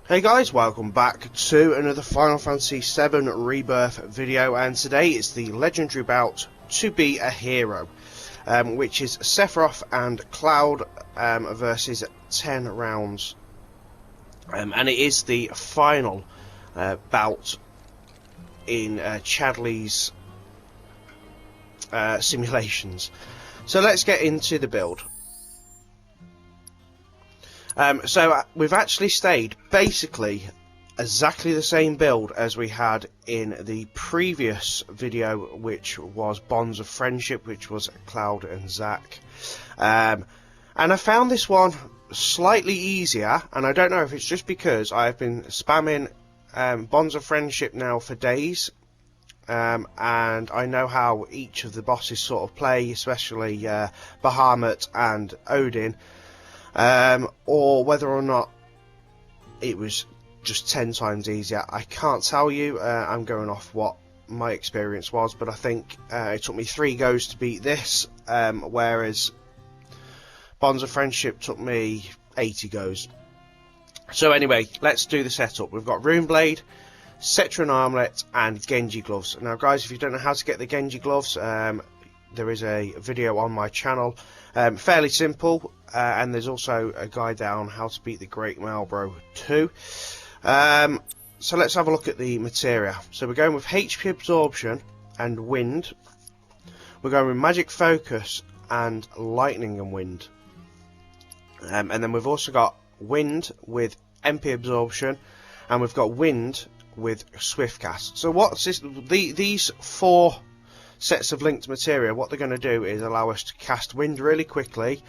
Hey guys, welcome back to another Final Fantasy VII Rebirth video, and today it's the legendary bout to be a hero, which is Sephiroth and Cloud versus 10 rounds, and it is the final bout in Chadley's simulations. So let's get into the build. So we've actually stayed basically exactly the same build as we had in the previous video, which was Bonds of Friendship, which was Cloud and Zack. And I found this one slightly easier, and I don't know if it's just because I've been spamming Bonds of Friendship now for days, and I know how each of the bosses sort of play, especially Bahamut and Odin. Or whether or not it was just 10 times easier, I can't tell you. I'm going off what my experience was, but I think it took me 3 goes to beat this, whereas Bonds of Friendship took me 80 goes. So anyway, let's do the setup. We've got Runeblade, Cetron Armlet and Genji Gloves. Now guys, if you don't know how to get the Genji Gloves, there is a video on my channel, fairly simple, and there's also a guide there on how to beat the Great Malbro too. So let's have a look at the materia. So we're going with HP Absorption and Wind. We're going with Magic Focus and Lightning and Wind. And then we've also got Wind with MP Absorption, and we've got Wind with Swift Cast. So what's this? These 4 sets of linked materia, what they're going to do is allow us to cast Wind really quickly.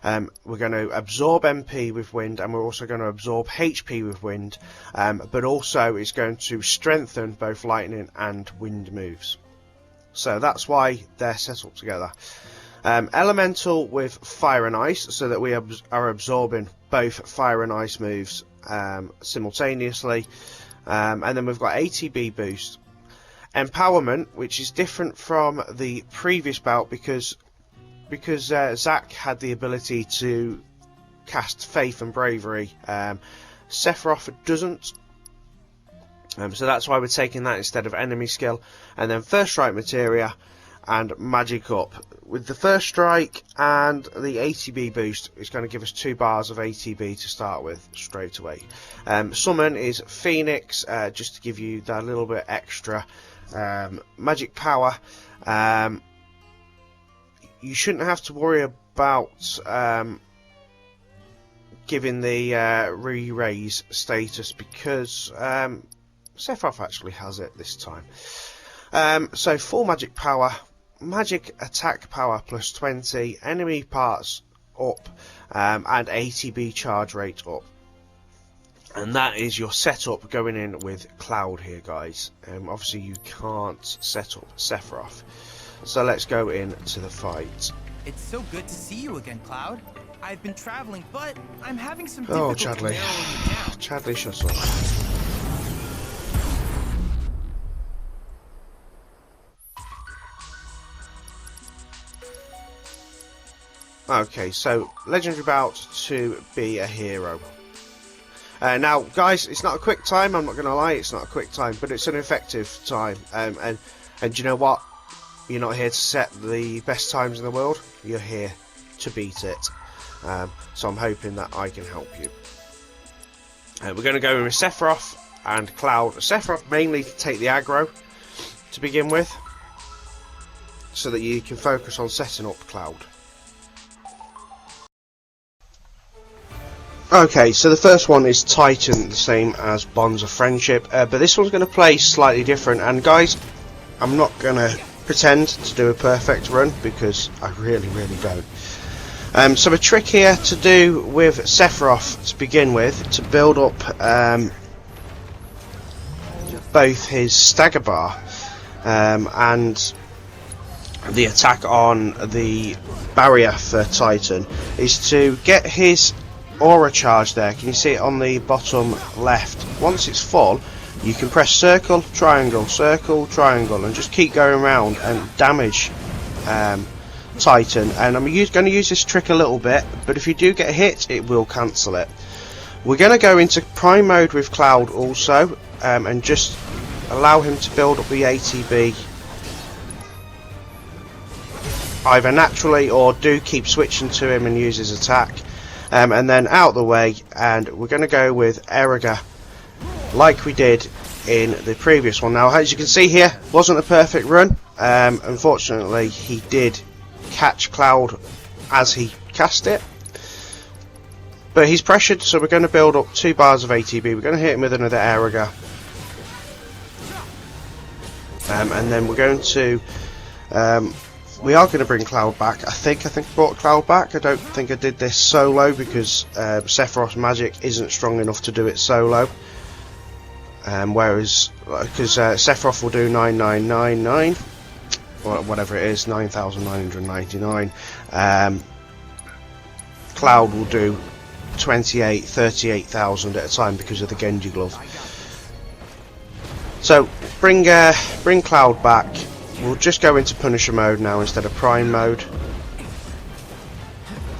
We're going to absorb MP with Wind, and we're also going to absorb HP with Wind, but also it's going to strengthen both Lightning and Wind moves. So that's why they're set up together. Elemental with Fire and Ice, so that we are absorbing both Fire and Ice moves simultaneously. And then we've got ATB boost. Empowerment, which is different from the previous bout because Zack had the ability to cast Faith and Bravery. Sephiroth doesn't, so that's why we're taking that instead of enemy skill. And then First Strike materia and Magic Up. With the First Strike and the ATB boost, it's going to give us 2 bars of ATB to start with straight away. Summon is Phoenix, just to give you that little bit extra magic power. You shouldn't have to worry about giving the re-raise status because Sephiroth actually has it this time. So full magic power, magic attack power plus 20, enemy parts up, and ATB charge rate up. And that is your setup going in with Cloud here, guys. Obviously you can't set up Sephiroth. So let's go into the fight. It's so good to see you again, Cloud. I've been traveling, but I'm having some difficulty narrowing it down. Chadley, shut up. Okay, so legendary bout to be a hero. Now, guys, it's not a quick time. I'm not going to lie, it's not a quick time, but it's an effective time. And you know what? You're not here to set the best times in the world. You're here to beat it. So I'm hoping that I can help you. We're going to go with Sephiroth and Cloud. Sephiroth mainly to take the aggro to begin with, so that you can focus on setting up Cloud. Okay, so the first one is Titan, the same as Bonds of Friendship, but this one's going to play slightly different. And guys, I'm not going to pretend to do a perfect run because I really don't. So a trick here to do with Sephiroth to begin with, to build up both his stagger bar and the attack on the barrier for Titan, is to get his aura charge there. Can you see it on the bottom left? Once it's full, you can press circle, triangle, and just keep going around and damage Titan. And I'm going to use this trick a little bit, but if you do get hit, it will cancel it. We're going to go into prime mode with Cloud also, and just allow him to build up the ATB either naturally, or do keep switching to him and use his attack. And then out the way, and we're going to go with Erika like we did in the previous one. Now, as you can see here, wasn't a perfect run. Unfortunately, he did catch Cloud as he cast it, but he's pressured, so we're going to build up 2 bars of ATB. We're going to hit him with another Erika, and then we're going to we are going to bring Cloud back. I think I brought Cloud back. I don't think I did this solo because Sephiroth's magic isn't strong enough to do it solo. Whereas, because Sephiroth will do 9999, or whatever it is, 9,999. Cloud will do 38,000 at a time because of the Genji glove. So bring Cloud back. We'll just go into Punisher mode now instead of Prime mode.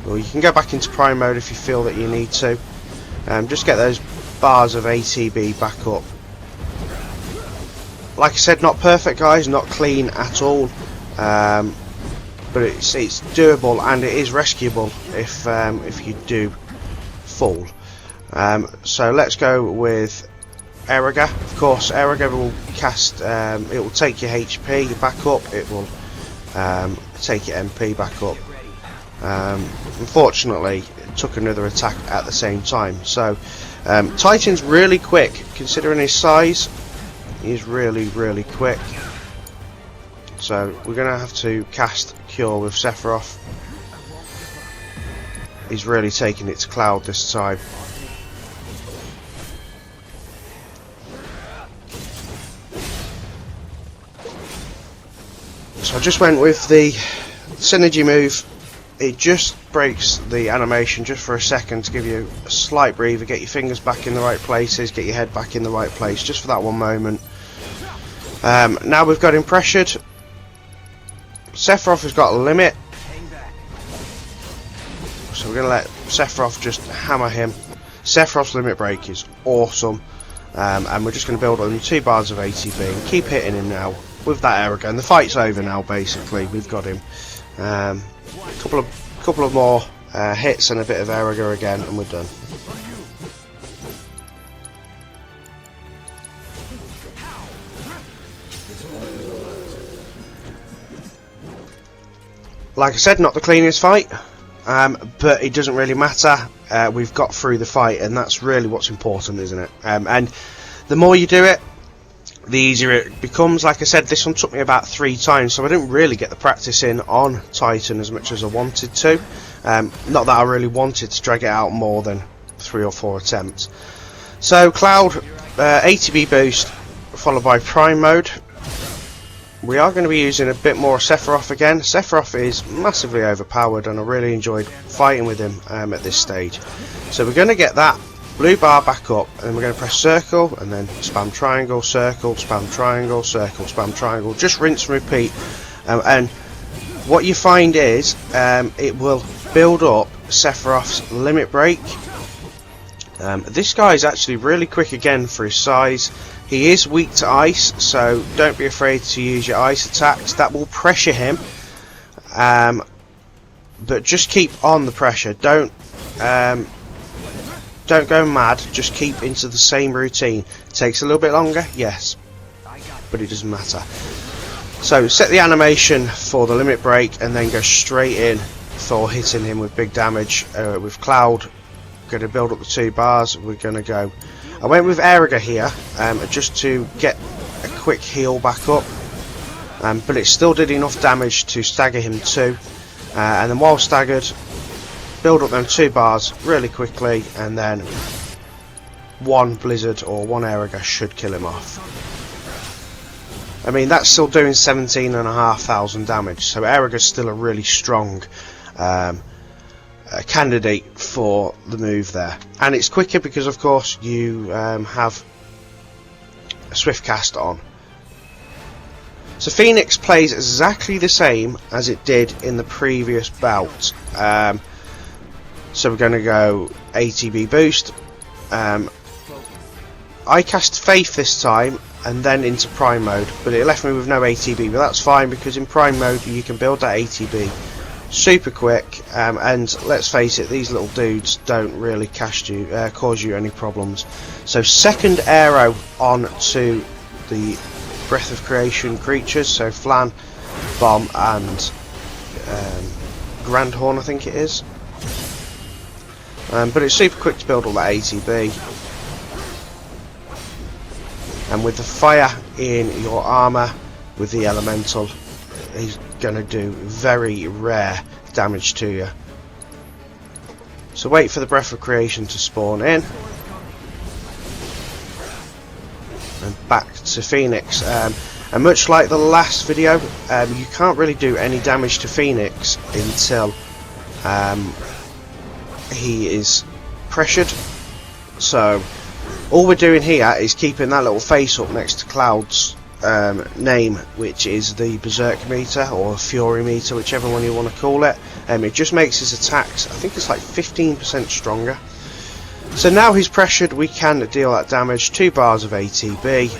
Well, you can go back into Prime mode if you feel that you need to. Just get those bars of ATB back up. Like I said, not perfect, guys, not clean at all, but it's doable and it is rescuable if you do fall. So let's go with Erika. Of course, Erika will cast. It will take your HP back up. It will take your MP back up. Unfortunately, it took another attack at the same time. So Titan's really quick, considering his size. He's really quick. So we're going to have to cast Cure with Sephiroth. He's really taking it to Cloud this time. So I just went with the synergy move. It just breaks the animation just for a second to give you a slight breather, get your fingers back in the right places, get your head back in the right place, just for that one moment. Now we've got him pressured. Sephiroth has got a limit, so we're going to let Sephiroth just hammer him. Sephiroth's limit break is awesome, and we're just going to build on 2 bars of ATB and keep hitting him now with that Erika. And the fight's over now, basically. We've got him. Couple of more hits and a bit of Erika again, and we're done. Like I said, not the cleanest fight, but it doesn't really matter. We've got through the fight, and that's really what's important, isn't it? And the more you do it, the easier it becomes. Like I said, this one took me about 3 times, so I didn't really get the practice in on Titan as much as I wanted to. Not that I really wanted to drag it out more than 3 or 4 attempts. So Cloud, ATB boost, followed by Prime mode. We are going to be using a bit more Sephiroth again. Sephiroth is massively overpowered, and I really enjoyed fighting with him at this stage. So we're going to get that blue bar back up, and we're going to press circle, and then spam triangle, circle, spam triangle, circle, spam triangle. Just rinse and repeat. And what you find is it will build up Sephiroth's limit break. This guy is actually really quick again for his size. He is weak to ice, so don't be afraid to use your ice attacks. That will pressure him, but just keep on the pressure. Don't go mad. Just keep into the same routine. It takes a little bit longer, yes, but it doesn't matter. So set the animation for the limit break, and then go straight in for hitting him with big damage. With Cloud, going to build up the 2 bars. We're going to go. I went with Erika here, just to get a quick heal back up, but it still did enough damage to stagger him too. And then while staggered, build up them 2 bars really quickly, and then 1 Blizzard or 1 Erika should kill him off. I mean, that's still doing 17,500 damage, so Erika's still a really strong candidate for the move there, and it's quicker because of course you have a swift cast on. So Phoenix plays exactly the same as it did in the previous bout. So we're going to go ATB boost, I cast Faith this time and then into Prime mode, but it left me with no ATB, but that's fine because in Prime mode you can build that ATB super quick, and let's face it, these little dudes don't really cause you any problems. So second arrow on to the Breath of Creation creatures, so Flan, Bomb and Grandhorn I think it is. But it's super quick to build all that ATB. And with the fire in your armour, with the elemental, he's going to do very rare damage to you. So wait for the Breath of Creation to spawn in. And back to Phoenix. And much like the last video, you can't really do any damage to Phoenix until he is pressured. So all we're doing here is keeping that little face up next to Cloud's name, which is the Berserk meter or Fury meter, whichever one you want to call it. It just makes his attacks, I think it's like 15% stronger. So now he's pressured, we can deal that damage. 2 bars of ATB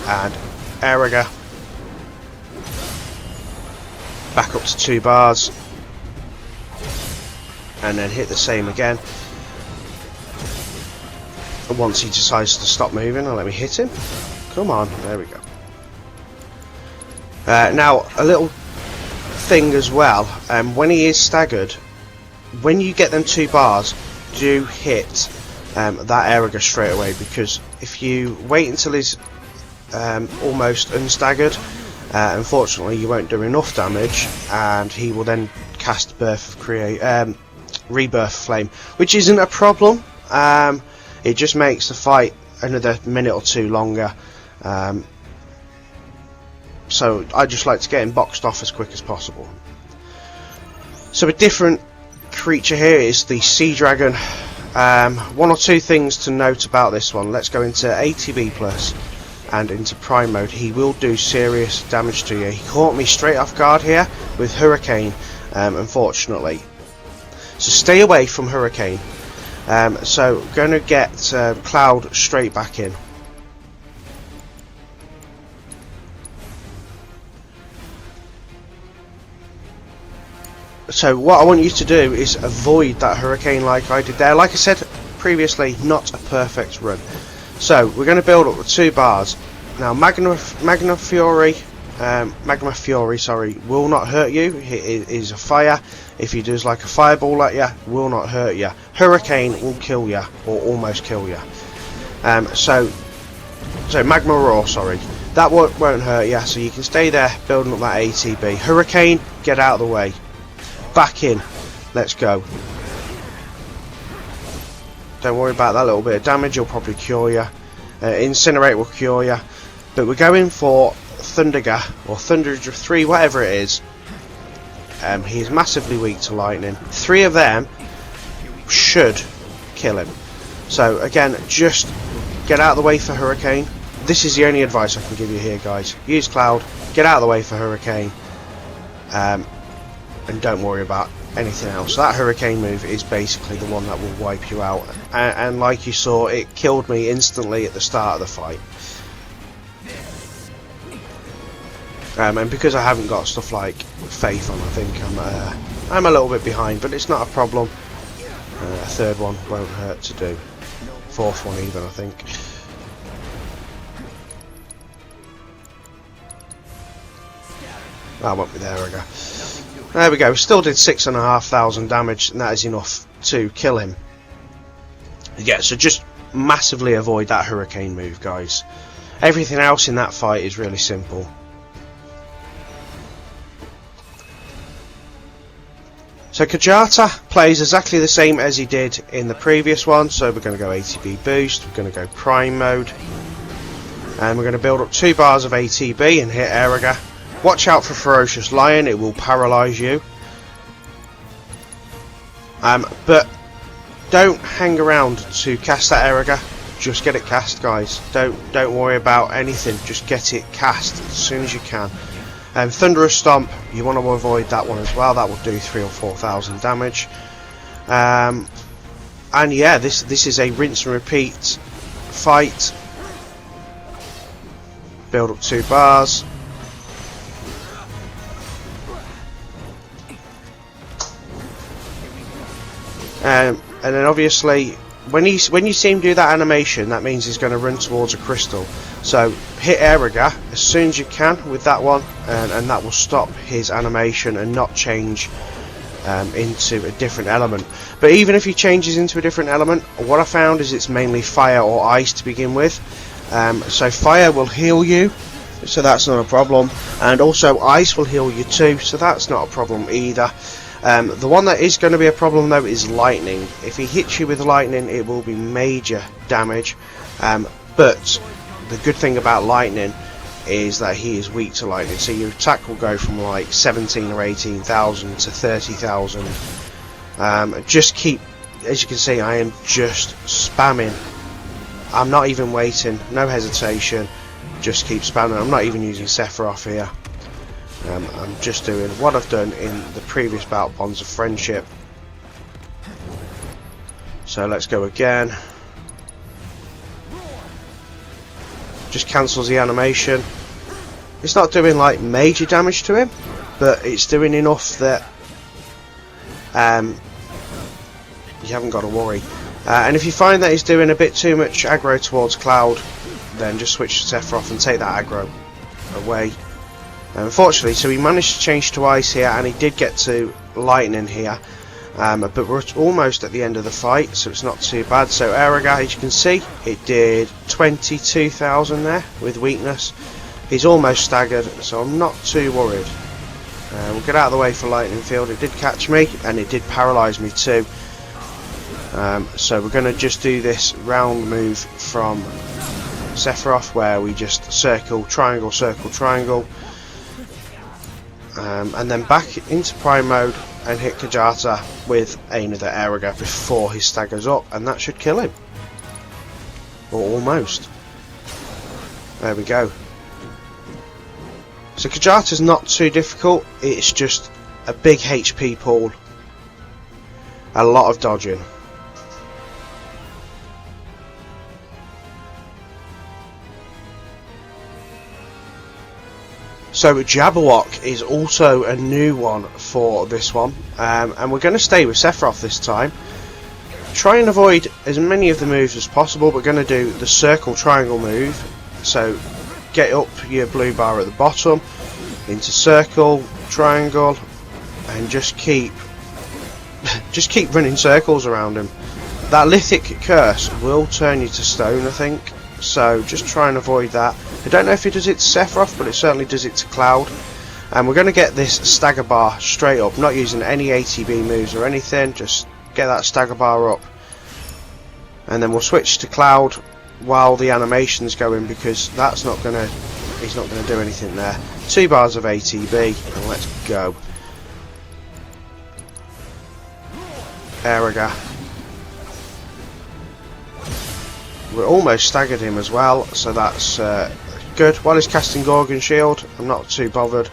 and Erega back up to 2 bars and then hit the same again. And once he decides to stop moving, let me hit him. Come on, there we go. Now a little thing as well, when he is staggered, when you get them 2 bars, do hit that Erega straight away, because if you wait until he's almost unstaggered, unfortunately you won't do enough damage and he will then cast Rebirth Flame, which isn't a problem. It just makes the fight another minute or 2 longer. So I just like to get him boxed off as quick as possible. So a different creature here is the Sea Dragon. 1 or 2 things to note about this one. Let's go into ATB plus and into Prime mode. He will do serious damage to you. He caught me straight off guard here with Hurricane, unfortunately. So stay away from Hurricane. So going to get Cloud straight back in. So what I want you to do is avoid that Hurricane like I did there. Like I said previously, not a perfect run. So we're going to build up with 2 bars. Now Magma Fury, will not hurt you. It is a fire. If he does like a fireball at you, will not hurt you. Hurricane will kill you, or almost kill you. So Magma Roar, that won't hurt you. So you can stay there building up that ATB. Hurricane, get out of the way. Back in. Let's go. Don't worry about that little bit of damage. You'll probably cure you. Incinerate will cure you. But we're going for Thunderga or Thunder 3, whatever it is. He is massively weak to lightning. 3 of them should kill him. So again, just get out of the way for Hurricane. This is the only advice I can give you here, guys. Use Cloud, get out of the way for Hurricane, and don't worry about anything else. That Hurricane move is basically the one that will wipe you out, and like you saw, it killed me instantly at the start of the fight. And because I haven't got stuff like Faith on, I think I'm a little bit behind, but it's not a problem. A 3rd one won't hurt to do. 4th one even, I think. That won't be there again. There we go. Still did 6,500 damage, and that is enough to kill him. Yeah, so just massively avoid that Hurricane move, guys. Everything else in that fight is really simple. So Kajata plays exactly the same as he did in the previous one. So we're going to go ATB boost, we're going to go Prime mode, and we're going to build up 2 bars of ATB and hit Erega. Watch out for Ferocious Lion, it will paralyse you. But don't hang around to cast that Erega. Just get it cast, guys. Don't worry about anything. Just get it cast as soon as you can. Thunderous Stomp, you want to avoid that one as well. That will do 3,000 or 4,000 damage. And And yeah, this is a rinse and repeat fight. Build up 2 bars. And then obviously when you see him do that animation, that means he's going to run towards a crystal. So hit Airiga as soon as you can with that one, and that will stop his animation and not change into a different element. But even if he changes into a different element, what I found is it's mainly fire or ice to begin with. So fire will heal you, so that's not a problem, and also ice will heal you too, so that's not a problem either. The one that is going to be a problem though is lightning. If he hits you with lightning, it will be major damage, but the good thing about lightning is that he is weak to lightning, so your attack will go from like 17 or 18,000 to 30,000. Just keep, as you can see, I am just spamming. I'm not even waiting, no hesitation, just keep spamming. I'm not even using Sephiroth here. I'm just doing what I've done in the previous bout, Bonds of Friendship. So let's go again. Just cancels the animation. It's not doing like major damage to him, but it's doing enough that you haven't got to worry. And if you find that he's doing a bit too much aggro towards Cloud, then just switch to Sephiroth and take that aggro away. Unfortunately, so he managed to change to ice here, and he did get to lightning here, but we're almost at the end of the fight, so it's not too bad. So Airiga, as you can see, it did 22,000 there with weakness. He's almost staggered, so I'm not too worried. We'll get out of the way for lightning field. It did catch me, and it did paralyse me too. So we're going to just do this round move from Sephiroth, where we just circle, triangle, and then back into prime mode and hit Kajata with another Airiga before he staggers up, and that should kill him, or almost. There we go. So Kajata's not too difficult, it's just a big HP pool, a lot of dodging. So Jabberwock is also a new one for this one, and we're going to stay with Sephiroth this time. Try and avoid as many of the moves as possible. We're going to do the circle triangle move, so get up your blue bar at the bottom, into circle, triangle, and just keep running circles around him. That lithic curse will turn you to stone, I think, so just try and avoid that. I don't know if it does it to Sephiroth, but it certainly does it to Cloud. And we're going to get this stagger bar straight up, not using any ATB moves or anything, just get that stagger bar up. And then we'll switch to Cloud while the animation's going, because that's not going to, he's not going to do anything there. 2 bars of ATB, and let's go. Airiga. We're almost staggered him as well, so that's good. While he's casting Gorgon Shield, I'm not too bothered.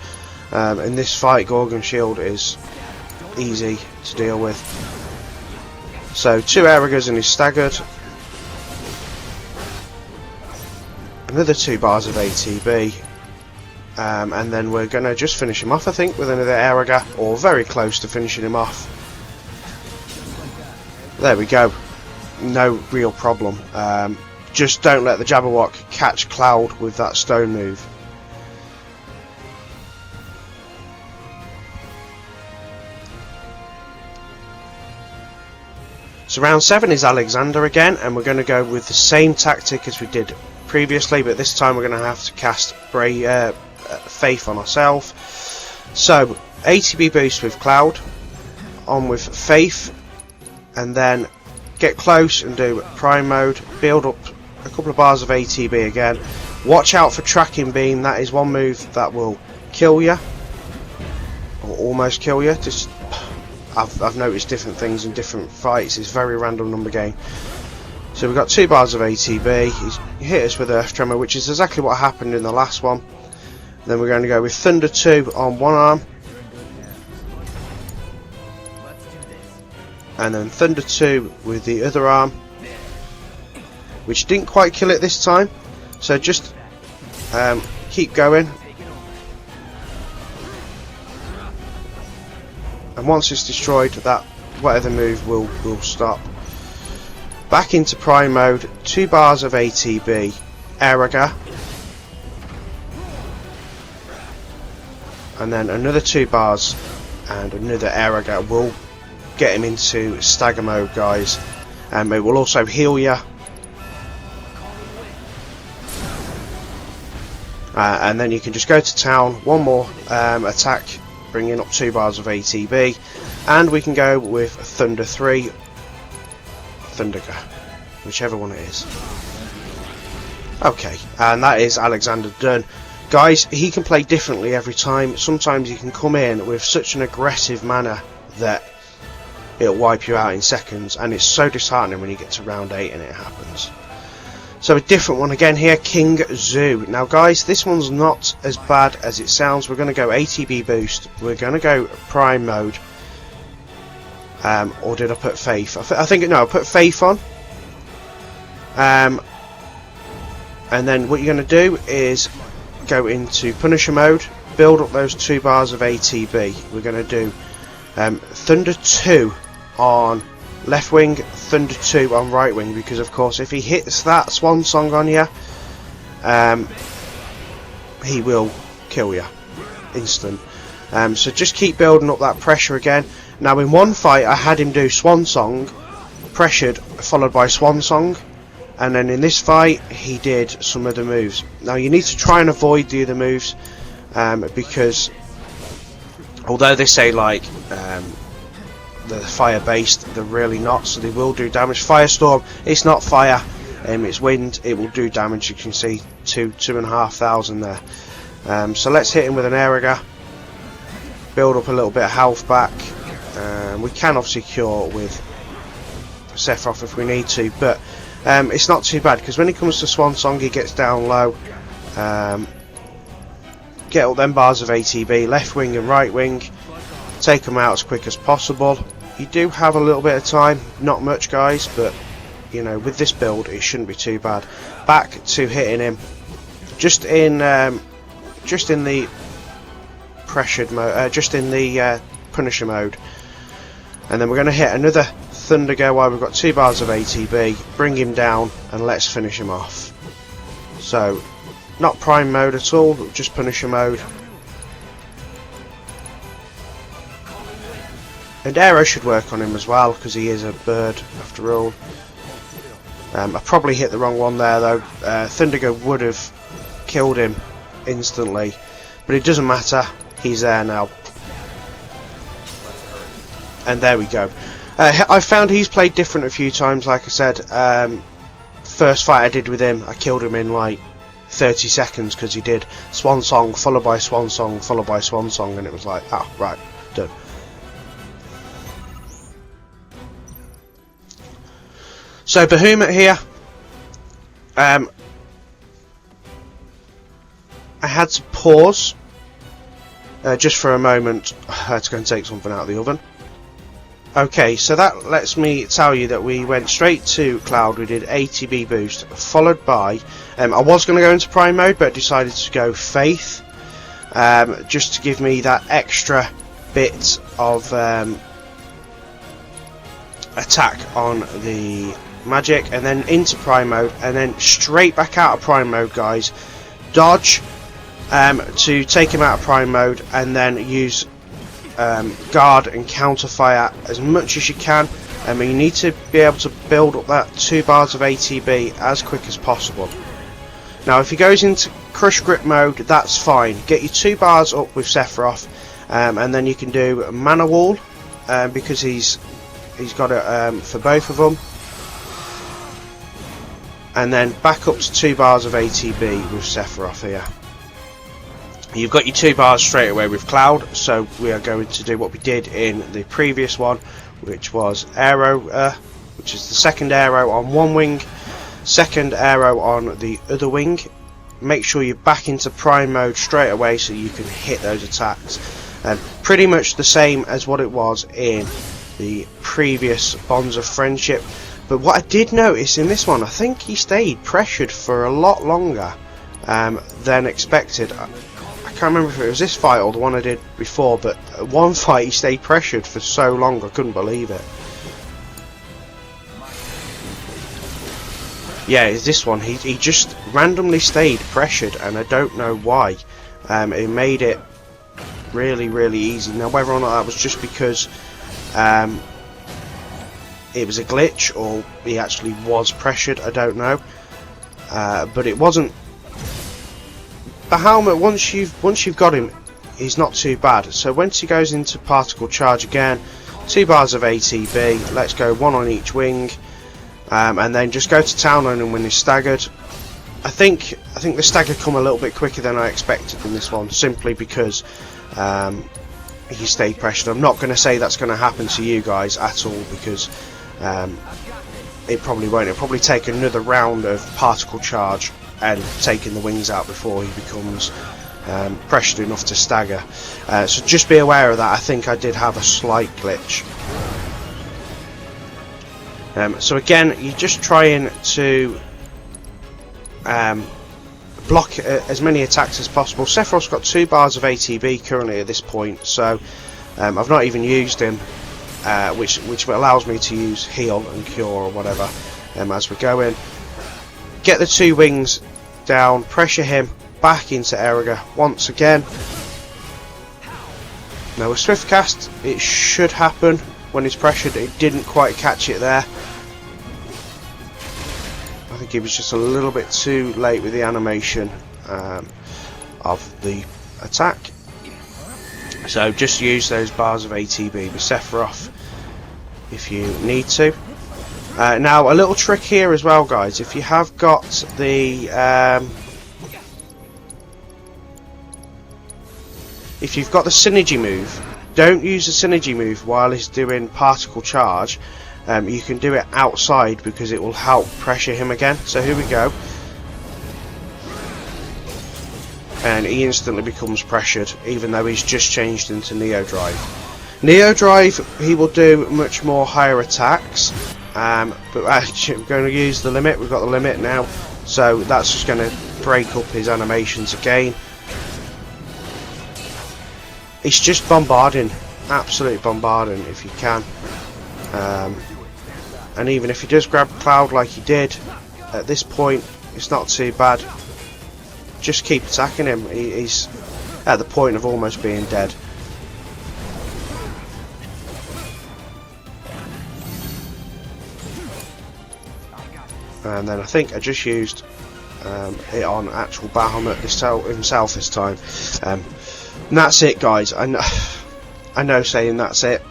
In this fight, Gorgon Shield is easy to deal with. So 2 Airigas and he's staggered. Another 2 bars of ATB. And then we're going to just finish him off, I think, with another Airiga, or very close to finishing him off. There we go. No real problem. Just don't let the Jabberwock catch Cloud with that stone move. So round 7 is Alexander again, and we're going to go with the same tactic as we did previously, but this time we're going to have to cast Faith on ourselves. So ATB boost with Cloud, on with Faith, and then get close and do prime mode, build up a couple of bars of ATB again. Watch out for tracking beam, that is one move that will kill you, or almost kill you. Just I've noticed different things in different fights, it's a very random number game. So we've got 2 bars of ATB, he's hit us with Earth Tremor, which is exactly what happened in the last one. Then we're going to go with Thunder 2 on one arm. and then Thunder 2 with the other arm, which didn't quite kill it this time, so just keep going, and once it's destroyed, that whatever move will stop. Back into prime mode, 2 bars of ATB, Erega, and then another 2 bars and another Erega will get him into stagger mode, guys. It will also heal you, and then you can just go to town, one more attack, bringing up 2 bars of ATB, and we can go with Thunder 3, Thunderga, whichever one it is. Okay, and that is Alexander done. Guys, he can play differently every time. Sometimes he can come in with such an aggressive manner that it'll wipe you out in seconds, and it's so disheartening when you get to round 8 and it happens. So a different one again here, King Zoo. Now guys, this one's not as bad as it sounds. We're going to go ATB boost, we're going to go prime mode, or did I put Faith? I think, no, I put Faith on. And then what you're going to do is go into Punisher mode, build up those 2 bars of ATB. We're going to do Thunder 2 on left wing, Thunder 2 on right wing, because of course if he hits that swan song on you, he will kill you instant. So just keep building up that pressure again. Now in one fight I had him do swan song, pressured, followed by swan song, and then in this fight he did some other moves. Now you need to try and avoid the other moves, because although they say like they're fire based, they're really not, so they will do damage. Firestorm, it's not fire, it's wind, it will do damage. You can see 2,500 there. So let's hit him with an Erega, build up a little bit of health back. We can obviously cure with Sephiroth if we need to, but it's not too bad, because when it comes to Swan Song he gets down low. Get up them bars of ATB, left wing and right wing, take them out as quick as possible. You do have a little bit of time, not much guys, but you know, with this build it shouldn't be too bad. Back to hitting him, just in the pressured mode, just in the Punisher mode, and then we're going to hit another Thunder go while we've got 2 bars of ATB, bring him down, and let's finish him off. So not prime mode at all, just Punisher mode. And Arrow should work on him as well, because he is a bird after all. I probably hit the wrong one there though. Thundergo would have killed him instantly, but it doesn't matter, he's there now. And there we go. I found he's played different a few times, like I said. First fight I did with him, I killed him in like 30 seconds, because he did Swan Song followed by Swan Song followed by Swan Song, and it was like, oh right, done. So Bahamut here, I had to pause just for a moment. I had to go and take something out of the oven. Okay, so that lets me tell you that we went straight to Cloud. We did ATB boost, followed by I was going to go into prime mode, but decided to go Faith, just to give me that extra bit of attack on the magic, and then into prime mode, and then straight back out of prime mode, guys. Dodge to take him out of prime mode, and then use guard and counter fire as much as you can. I mean, you need to be able to build up that 2 bars of ATB as quick as possible. Now if he goes into crush grip mode, that's fine. Get your 2 bars up with Sephiroth, and then you can do mana wall, because he's got it for both of them, and then back up to 2 bars of ATB with Sephiroth here. You've got your 2 bars straight away with Cloud, so we are going to do what we did in the previous one, which was arrow, which is the second arrow on one wing, second arrow on the other wing. Make sure you're back into prime mode straight away so you can hit those attacks. Pretty much the same as what it was in the previous Bonds of Friendship. But what I did notice in this one, I think he stayed pressured for a lot longer than expected. I can't remember if it was this fight or the one I did before, but one fight he stayed pressured for so long, I couldn't believe it. Yeah, it's this one. He just randomly stayed pressured, and I don't know why. It made it really, really easy. Now, whether or not that was just because it was a glitch or he actually was pressured, I don't know. But it wasn't. Bahamut, once you've got him, he's not too bad. So once he goes into particle charge again, 2 bars of ATB. Let's go 1 on each wing. And then just go to town on him when he's staggered. I think the stagger come a little bit quicker than I expected in this one, simply because he stayed pressured. I'm not going to say that's going to happen to you guys at all, because it probably won't. It'll probably take another round of particle charge and taking the wings out before he becomes pressured enough to stagger. So just be aware of that. I think I did have a slight glitch. So again, you're just trying to block as many attacks as possible. Sephiroth's got 2 bars of ATB currently at this point, so I've not even used him, which allows me to use heal and cure or whatever as we go in. Get the 2 wings down, pressure him back into Erika once again. Now with Swift Cast, it should happen when he's pressured. It didn't quite catch it there. I think he was just a little bit too late with the animation of the attack. So just use those bars of ATB with Sephiroth if you need to. Now a little trick here as well, guys. If you have got the synergy move, don't use the synergy move while he's doing particle charge. You can do it outside because it will help pressure him again. So here we go. And he instantly becomes pressured, even though he's just changed into Neo Drive. Neo Drive, he will do much more higher attacks. But actually, we're going to use the limit. We've got the limit now. So that's just going to break up his animations again. It's just bombarding. Absolutely bombarding if you can. And even if he does grab Cloud like he did, at this point it's not too bad. Just keep attacking him. He's at the point of almost being dead. And then I think I just used it on actual Bahamut himself this time. And that's it, guys. I know saying that's it.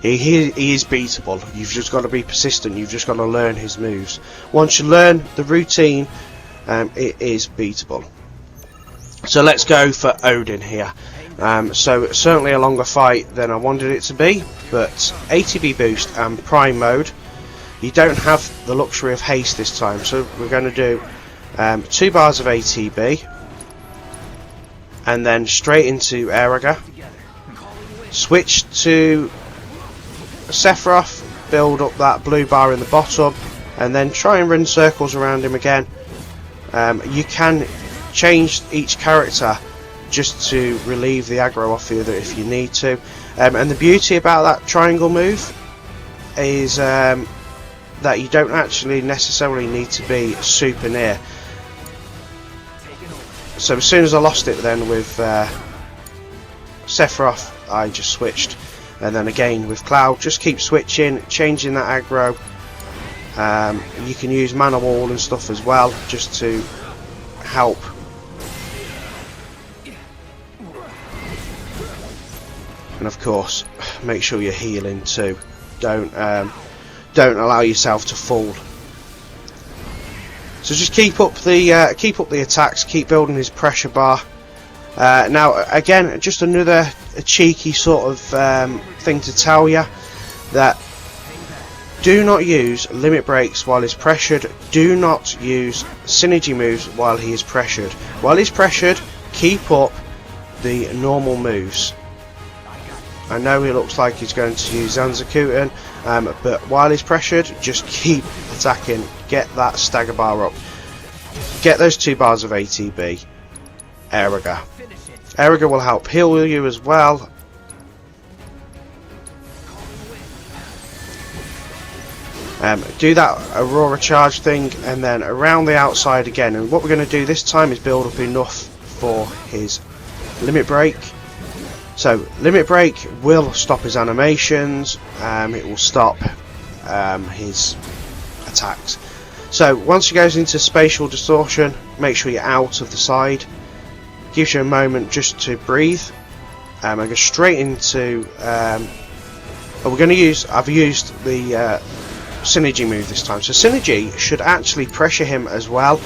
He is beatable. You've just got to be persistent. You've just got to learn his moves. Once you learn the routine, it is beatable. So let's go for Odin here. So certainly a longer fight than I wanted it to be, but ATB boost and prime mode. You don't have the luxury of haste this time, so we're going to do 2 bars of ATB and then straight into Erika. Switch to Sephiroth, build up that blue bar in the bottom, and then try and run circles around him again. You can change each character just to relieve the aggro off the other if you need to. And the beauty about that triangle move is that you don't actually necessarily need to be super near. So as soon as I lost it then with Sephiroth, I just switched. And then again with Cloud, just keep switching, changing that aggro. You can use Mana Wall and stuff as well, just to help. And of course, make sure you're healing too. Don't allow yourself to fall. So just keep up the attacks, keep building his pressure bar. Now again, just another cheeky sort of thing to tell you, that do not use limit breaks while he's pressured. Do not use synergy moves while he is pressured. While he's pressured, keep up the normal moves. I know he looks like he's going to use Zanzakuten, but while he's pressured, just keep attacking. Get that stagger bar up. Get those 2 bars of ATB. Erika. Erika will help heal you as well. Do that Aurora charge thing, and then around the outside again. And what we're going to do this time is build up enough for his limit break. So limit break will stop his animations. It will stop his attacks. So once he goes into spatial distortion, make sure you're out of the side. Gives you a moment just to breathe. And go straight into. We're going to use. I've used the synergy move this time. So synergy should actually pressure him as well,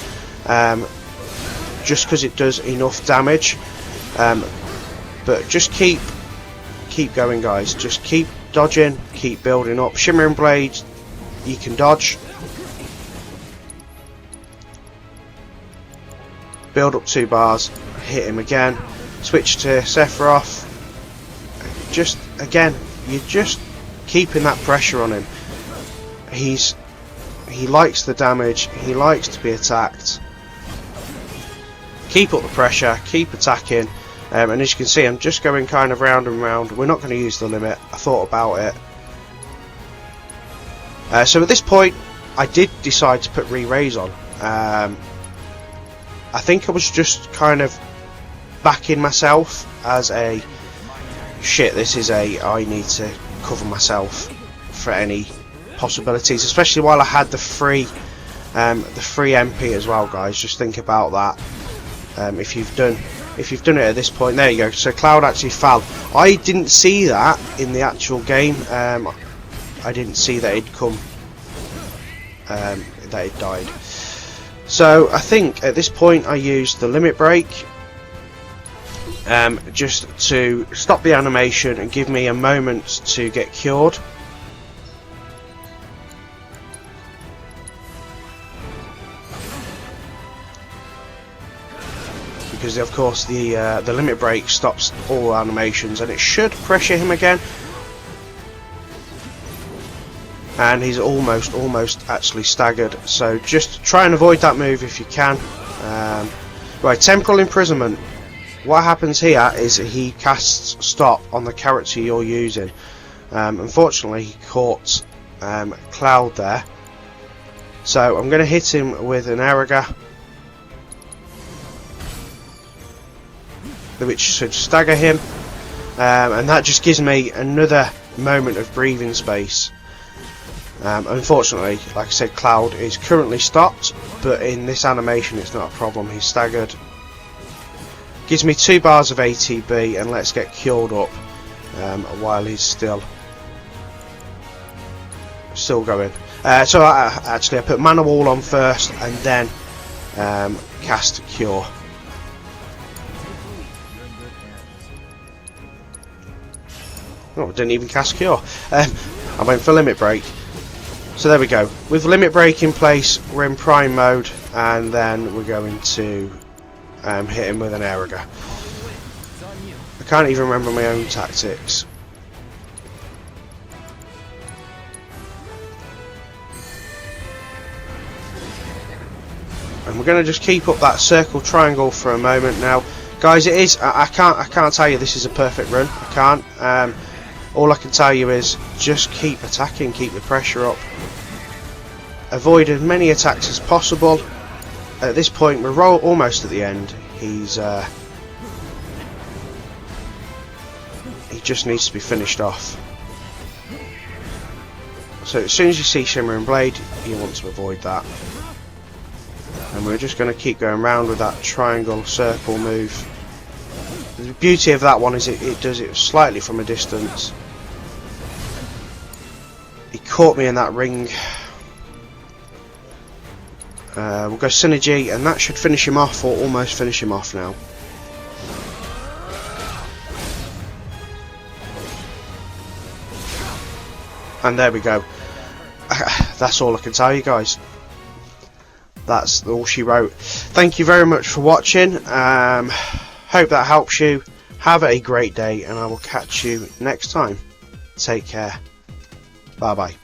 just because it does enough damage. But just keep going, guys. Just keep dodging, keep building up. Shimmering Blade, you can dodge. Build up 2 bars, hit him again. Switch to Sephiroth. Just again, you're just keeping that pressure on him. He likes the damage, he likes to be attacked. Keep up the pressure, keep attacking, and as you can see, I'm just going kind of round and round. We're not going to use the limit. I thought about it. So at this point, I did decide to put re-raise on. I think I was just kind of backing myself as a shit. This is I need to cover myself for any possibilities, especially while I had the free MP as well, guys. Just think about that. If you've done it at this point, there you go. So Cloud actually fell. I didn't see that in the actual game. I didn't see that it'd come, that it died. So I think at this point I used the limit break, just to stop the animation and give me a moment to get cured. Because of course the limit break stops all animations, and it should pressure him again. And he's almost actually staggered. So just try and avoid that move if you can. Right, temporal imprisonment. What happens here is he casts stop on the character you're using. Unfortunately, he caught Cloud there. So I'm going to hit him with an Erika, which should stagger him, and that just gives me another moment of breathing space. Unfortunately, like I said, Cloud is currently stopped, but in this animation it's not a problem. He's staggered. Gives me 2 bars of ATB, and let's get cured up while he's still going. So I put Mana Wall on first, and then cast Cure. Oh, I didn't even cast Cure. I went for Limit Break. So there we go. With Limit Break in place, we're in Prime mode, and then we're going to hit him with an Erika. I can't even remember my own tactics. And we're going to just keep up that circle triangle for a moment now. Guys, it is, I can't tell you this is a perfect run. I can't. All I can tell you is just keep attacking, keep the pressure up. Avoid as many attacks as possible. At this point, we're almost at the end. He just needs to be finished off. So as soon as you see Shimmering Blade, you want to avoid that. And we're just going to keep going round with that triangle circle move. The beauty of that one is it does it slightly from a distance. He caught me in that ring. We'll go Synergy, and that should finish him off, or almost finish him off now. And there we go. That's all I can tell you, guys. That's all she wrote. Thank you very much for watching. Hope that helps you. Have a great day, and I will catch you next time. Take care. Bye bye.